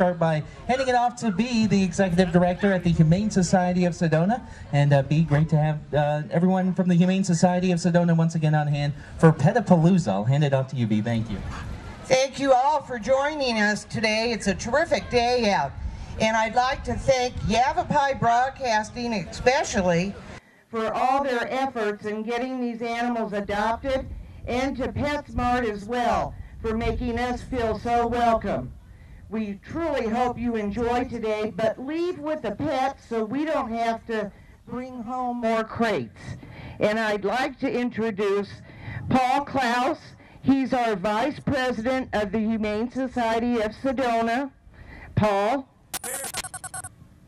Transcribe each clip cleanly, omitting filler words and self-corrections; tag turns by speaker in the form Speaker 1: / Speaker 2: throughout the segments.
Speaker 1: start by handing it off to B, the Executive Director at the Humane Society of Sedona. And B, great to have everyone from the Humane Society of Sedona once again on hand for Petapalooza. I'll hand it off to you, B. Thank you.
Speaker 2: Thank you all for joining us today. It's a terrific day out. And I'd like to thank Yavapai Broadcasting especially for all their efforts in getting these animals adopted, and to PetSmart as well for making us feel so welcome. We truly hope you enjoy today, but leave with the pets so we don't have to bring home more crates. And I'd like to introduce Paul Klaus. He's our Vice President of the Humane Society of Sedona. Paul?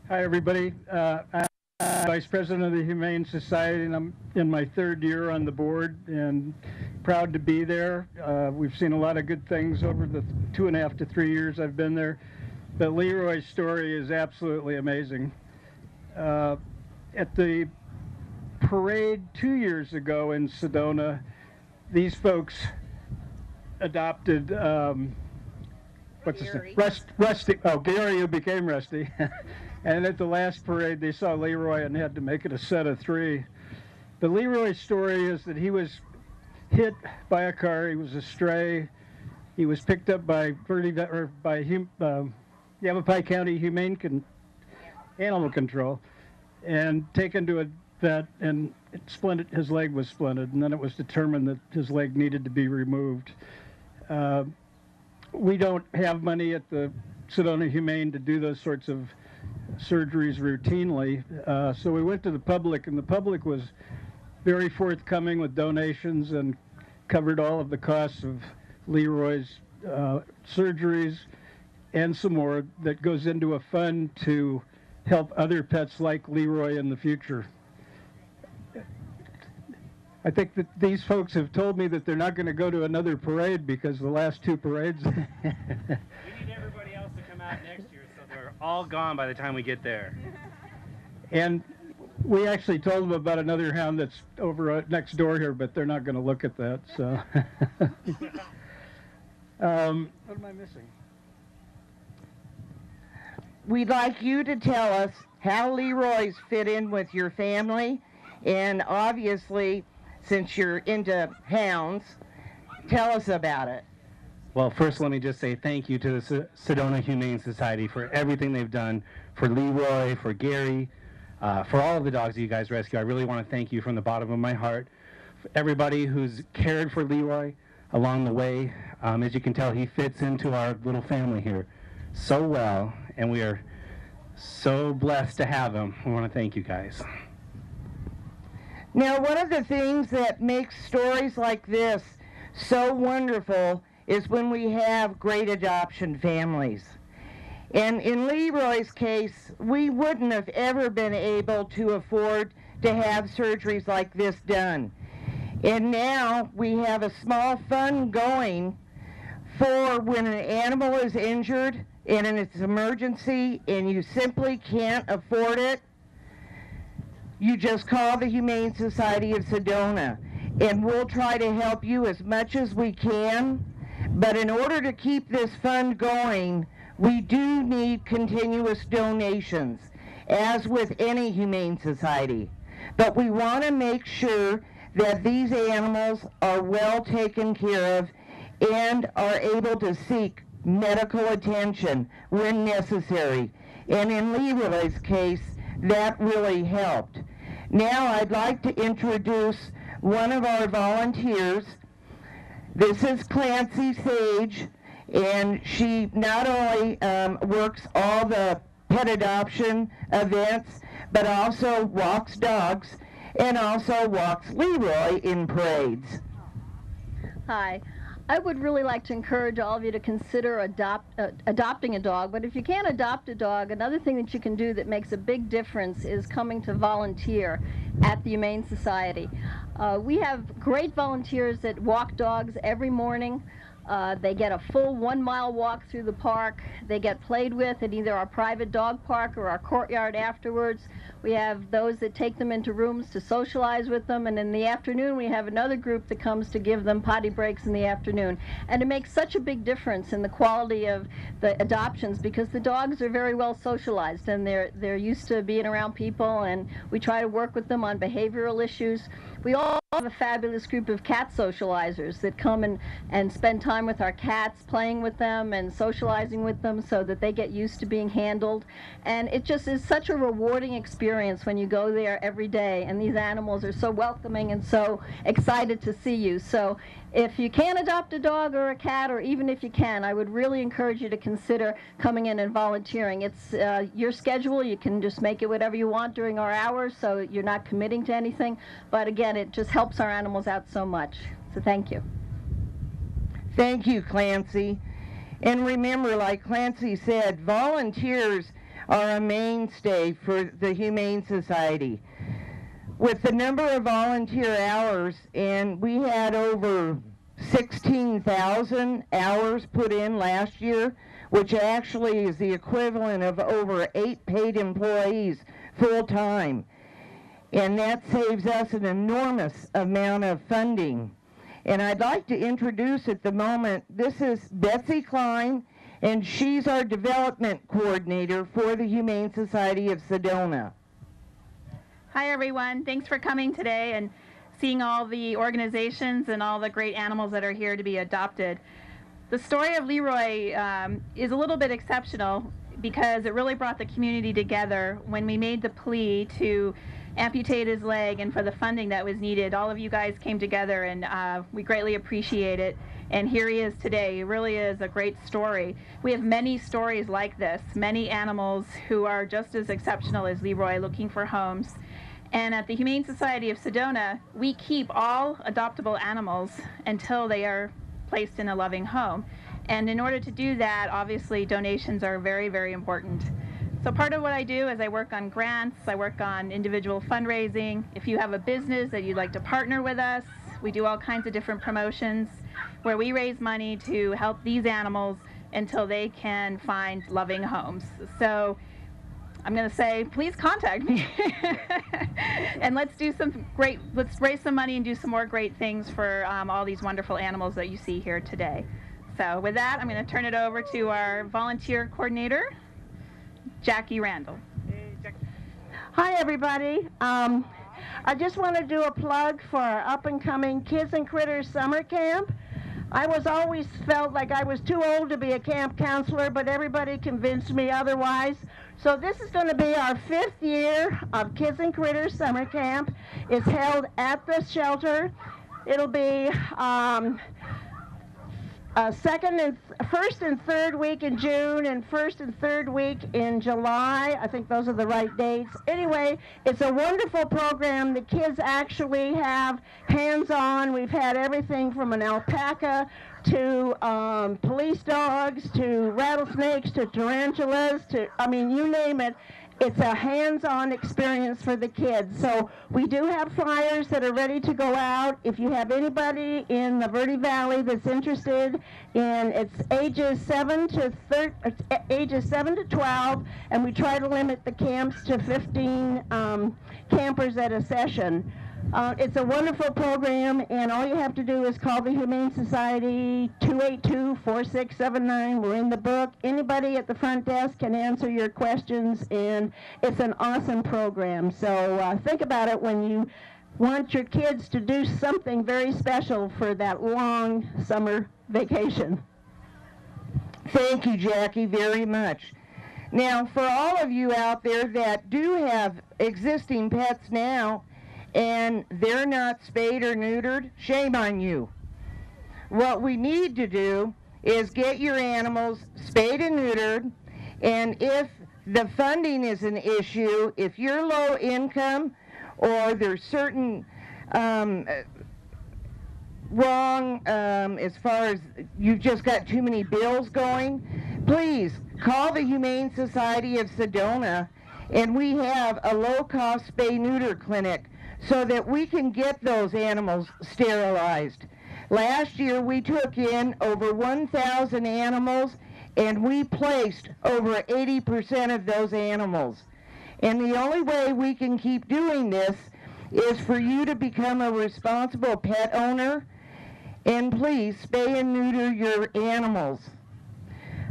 Speaker 3: Hi, everybody. I'm Vice President of the Humane Society, and I'm in my third year on the board and proud to be there. We've seen a lot of good things over the 2.5 to 3 years I've been there, but Leroy's story is absolutely amazing. At the parade 2 years ago in Sedona, these folks adopted what's his name? Rusty. Oh, Gary, who became Rusty. And at the last parade, they saw Leroy and had to make it a set of 3. But Leroy's story is that he was hit by a car. He was a stray. He was picked up by Yavapai County Humane Animal Control and taken to a vet, and his leg was splinted, and then it was determined that his leg needed to be removed. We don't have money at the Sedona Humane to do those sorts of surgeries routinely, so we went to the public, and the public was very forthcoming with donations and covered all of the costs of Leroy's surgeries and some more that goes into a fund to help other pets like Leroy in the future. I think that these folks have told me that they're not going to go to another parade because the last 2 parades...
Speaker 4: We need everybody else to come out next year, so they're all gone by the time we get there.
Speaker 3: And we actually told them about another hound that's over next door here, but they're not going to look at that, so... What am I missing?
Speaker 2: We'd like you to tell us how Leroy's fit in with your family, and obviously, since you're into hounds, tell us about it.
Speaker 4: Well, first let me just say thank you to the Sedona Humane Society for everything they've done, for Leroy, for Gary, for all of the dogs that you guys rescue. I really want to thank you from the bottom of my heart. For everybody who's cared for Leroy along the way. As you can tell, he fits into our little family here so well, and we are so blessed to have him. We want to thank you guys.
Speaker 2: Now, one of the things that makes stories like this so wonderful is when we have great adoption families. And in Leroy's case, we wouldn't have ever been able to afford to have surgeries like this done. And now we have a small fund going for when an animal is injured and it's an emergency and you simply can't afford it. You just call the Humane Society of Sedona, and we'll try to help you as much as we can. But in order to keep this fund going, we do need continuous donations, as with any Humane Society. But we want to make sure that these animals are well taken care of and are able to seek medical attention when necessary. And in Leroy's case, that really helped. Now I'd like to introduce one of our volunteers. This is Clancy Sage, and she not only works all the pet adoption events, but also walks dogs and also walks Leroy in parades.
Speaker 5: Hi. I would really like to encourage all of you to consider adopting a dog, but if you can't adopt a dog, another thing that you can do that makes a big difference is coming to volunteer at the Humane Society. We have great volunteers that walk dogs every morning. They get a full 1-mile walk through the park. They get played with at either our private dog park or our courtyard afterwards. We have those that take them into rooms to socialize with them, and in the afternoon we have another group that comes to give them potty breaks in the afternoon. And it makes such a big difference in the quality of the adoptions because the dogs are very well socialized and they're used to being around people, and we try to work with them on behavioral issues. We all have a fabulous group of cat socializers that come and spend time with our cats, playing with them and socializing with them so that they get used to being handled. And it just is such a rewarding experience when you go there every day, and these animals are so welcoming and so excited to see you. So if you can adopt a dog or a cat, or even if you can, I would really encourage you to consider coming in and volunteering. It's your schedule. You can just make it whatever you want during our hours, so you're not committing to anything. But again, it just helps our animals out so much. So thank you.
Speaker 2: Thank you, Clancy. And remember, like Clancy said, volunteers are a mainstay for the Humane Society. With the number of volunteer hours, and we had over 16,000 hours put in last year, which actually is the equivalent of over 8 paid employees full-time. And that saves us an enormous amount of funding. And I'd like to introduce at the moment, this is Betsy Klein, and she's our development coordinator for the Humane Society of Sedona.
Speaker 6: Hi everyone, thanks for coming today and seeing all the organizations and all the great animals that are here to be adopted. The story of Leroy is a little bit exceptional because it really brought the community together when we made the plea to amputate his leg and for the funding that was needed. All of you guys came together and we greatly appreciate it. And here he is today. It really is a great story. We have many stories like this, many animals who are just as exceptional as Leroy looking for homes. And at the Humane Society of Sedona, we keep all adoptable animals until they are placed in a loving home. And in order to do that, obviously donations are very, very important. So part of what I do is I work on grants, I work on individual fundraising. If you have a business that you'd like to partner with us, we do all kinds of different promotions where we raise money to help these animals until they can find loving homes. So I'm going to say, please contact me. And let's raise some money and do some more great things for all these wonderful animals that you see here today. So with that, I'm going to turn it over to our volunteer coordinator, Jackie Randall.
Speaker 7: Hey, Jackie. Hi, everybody. I just want to do a plug for our up-and-coming Kids and Critters Summer Camp. I always felt like I was too old to be a camp counselor, but everybody convinced me otherwise. So this is going to be our 5th year of Kids and Critters Summer Camp. It's held at the shelter. It'll be first and third week in June and first and third week in July. I think those are the right dates. Anyway, it's a wonderful program. The kids actually have hands-on. We've had everything from an alpaca to police dogs to rattlesnakes to tarantulas to, I mean, you name it. It's a hands-on experience for the kids. So we do have flyers that are ready to go out. If you have anybody in the Verde Valley that's interested in, it's ages 7 to 12, and we try to limit the camps to 15 campers at a session. It's a wonderful program, and all you have to do is call the Humane Society, 282-4679. We're in the book. Anybody at the front desk can answer your questions, and it's an awesome program. So think about it when you want your kids to do something very special for that long summer vacation.
Speaker 2: Thank you, Jackie, very much. Now, for all of you out there that do have existing pets now, and they're not spayed or neutered, shame on you. What we need to do is get your animals spayed and neutered, and if the funding is an issue, if you're low income or there's certain wrong as far as you've just got too many bills going, please call the Humane Society of Sedona, and we have a low-cost spay-neuter clinic so that we can get those animals sterilized. Last year we took in over 1,000 animals, and we placed over 80% of those animals. And the only way we can keep doing this is for you to become a responsible pet owner, and please spay and neuter your animals.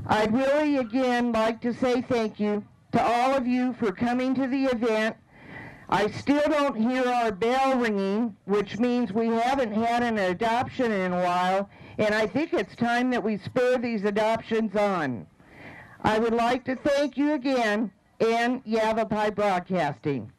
Speaker 2: I'd really again like to say thank you to all of you for coming to the event. I still don't hear our bell ringing, which means we haven't had an adoption in a while, and I think it's time that we spur these adoptions on. I would like to thank you again, and Yavapai Broadcasting.